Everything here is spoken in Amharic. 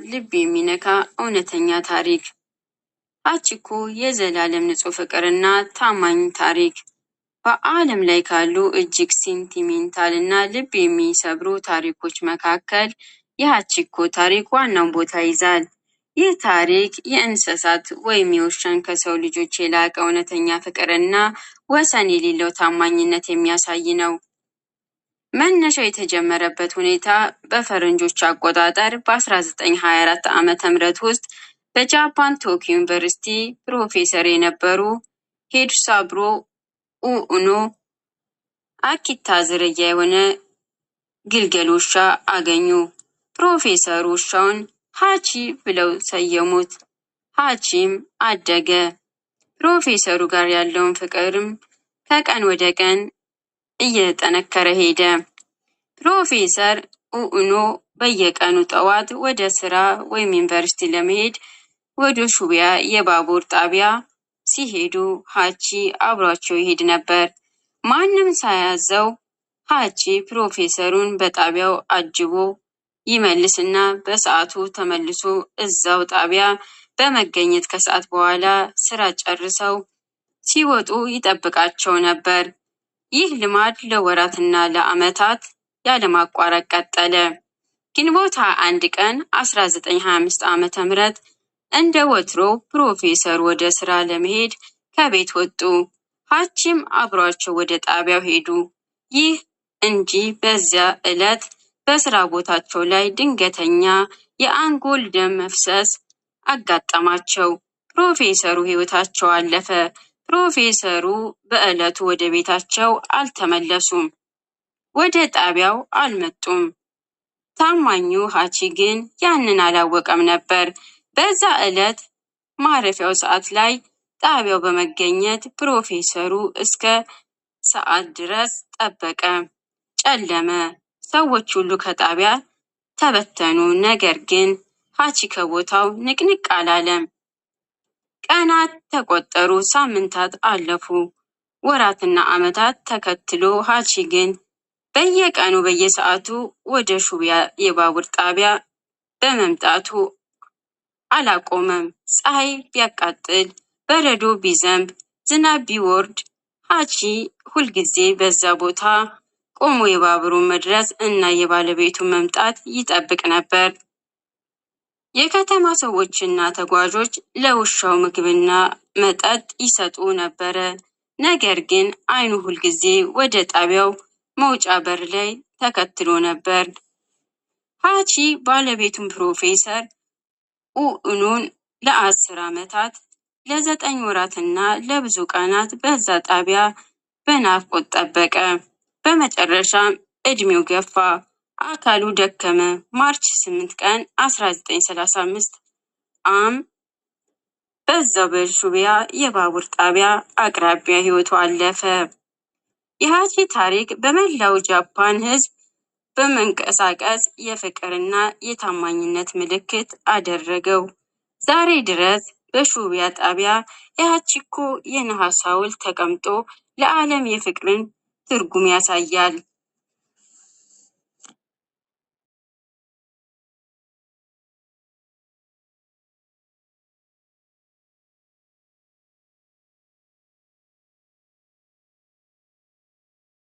ልብ የሚነካ እውነተኛ ታሪክ። ሀቺኮ የዘላለም ንጹህ ፍቅርና ታማኝ ታሪክ። በዓለም ላይ ካሉ እጅግ ሴንቲሜንታል እና ልብ የሚሰብሩ ታሪኮች መካከል የሀቺኮ ታሪክ ዋናውን ቦታ ይዛል። ይህ ታሪክ የእንስሳት ወይም የውሻን ከሰው ልጆች የላቀ እውነተኛ ፍቅርና ወሰን የሌለው ታማኝነት የሚያሳይ ነው። መነሻው የተጀመረበት ሁኔታ በፈረንጆች አቆጣጠር በ1924 ዓ.ም ውስጥ በጃፓን ቶኪዮ ዩኒቨርሲቲ ፕሮፌሰር የነበሩ ሄድሳብሮ ኡኖ አኪታ ዝርያ የሆነ ግልገል ውሻ አገኙ። ፕሮፌሰሩ ውሻውን ሀቺ ብለው ሰየሙት። ሀቺም አደገ። ፕሮፌሰሩ ጋር ያለውን ፍቅርም ከቀን ወደ ቀን እየጠነከረ ሄደ። ፕሮፌሰር ኡኖ በየቀኑ ጠዋት ወደ ስራ ወይም ዩኒቨርሲቲ ለመሄድ ወደ ሹቢያ የባቡር ጣቢያ ሲሄዱ ሀቺ አብሯቸው ይሄድ ነበር። ማንም ሳያዘው ሀቺ ፕሮፌሰሩን በጣቢያው አጅቦ ይመልስና በሰዓቱ ተመልሶ እዛው ጣቢያ በመገኘት ከሰዓት በኋላ ስራ ጨርሰው ሲወጡ ይጠብቃቸው ነበር። ይህ ልማድ ለወራትና ለዓመታት ያለማቋረጥ ቀጠለ። ግንቦት 1 ቀን 1925 ዓ.ም እንደ ወትሮ ፕሮፌሰር ወደ ስራ ለመሄድ ከቤት ወጡ። ሀቺም አብሯቸው ወደ ጣቢያው ሄዱ። ይህ እንጂ በዚያ ዕለት በስራ ቦታቸው ላይ ድንገተኛ የአንጎል ደም መፍሰስ አጋጠማቸው። ፕሮፌሰሩ ህይወታቸው አለፈ። ፕሮፌሰሩ በዕለቱ ወደ ቤታቸው አልተመለሱም። ወደ ጣቢያው አልመጡም። ታማኙ ሀቺ ግን ያንን አላወቀም ነበር። በዛ ዕለት ማረፊያው ሰዓት ላይ ጣቢያው በመገኘት ፕሮፌሰሩ እስከ ሰዓት ድረስ ጠበቀ። ጨለመ። ሰዎች ሁሉ ከጣቢያ ተበተኑ። ነገር ግን ሀቺ ከቦታው ንቅንቅ አላለም። ቀናት ተቆጠሩ። ሳምንታት አለፉ። ወራትና ዓመታት ተከትሎ ሀቺ ግን በየቀኑ በየሰዓቱ ወደ ሹቢያ የባቡር ጣቢያ በመምጣቱ አላቆመም። ፀሐይ ቢያቃጥል፣ በረዶ ቢዘንብ፣ ዝናብ ቢወርድ ሀቺ ሁልጊዜ በዛ ቦታ ቆሞ የባቡሩን መድረስ እና የባለቤቱን መምጣት ይጠብቅ ነበር። የከተማ ሰዎችና ተጓዦች ለውሻው ምግብና መጠጥ ይሰጡ ነበረ። ነገር ግን አይኑ ሁልጊዜ ወደ ጣቢያው መውጫ በር ላይ ተከትሎ ነበር። ሀቺ ባለቤቱን ፕሮፌሰር ኡኑን ለ10 ዓመታት ለ9 ወራትና ለብዙ ቀናት በዛ ጣቢያ በናፍቆት ጠበቀ። በመጨረሻም እድሜው ገፋ፣ አካሉ ደከመ። ማርች 8 ቀን 1935 በዛው በሹቢያ የባቡር ጣቢያ አቅራቢያ ህይወቱ አለፈ። የሀቺ ታሪክ በመላው ጃፓን ህዝብ በመንቀሳቀስ የፍቅርና የታማኝነት ምልክት አደረገው። ዛሬ ድረስ በሹቢያ ጣቢያ የሀቺኮ የነሐስ ሐውልት ተቀምጦ ለዓለም የፍቅርን ትርጉም ያሳያል።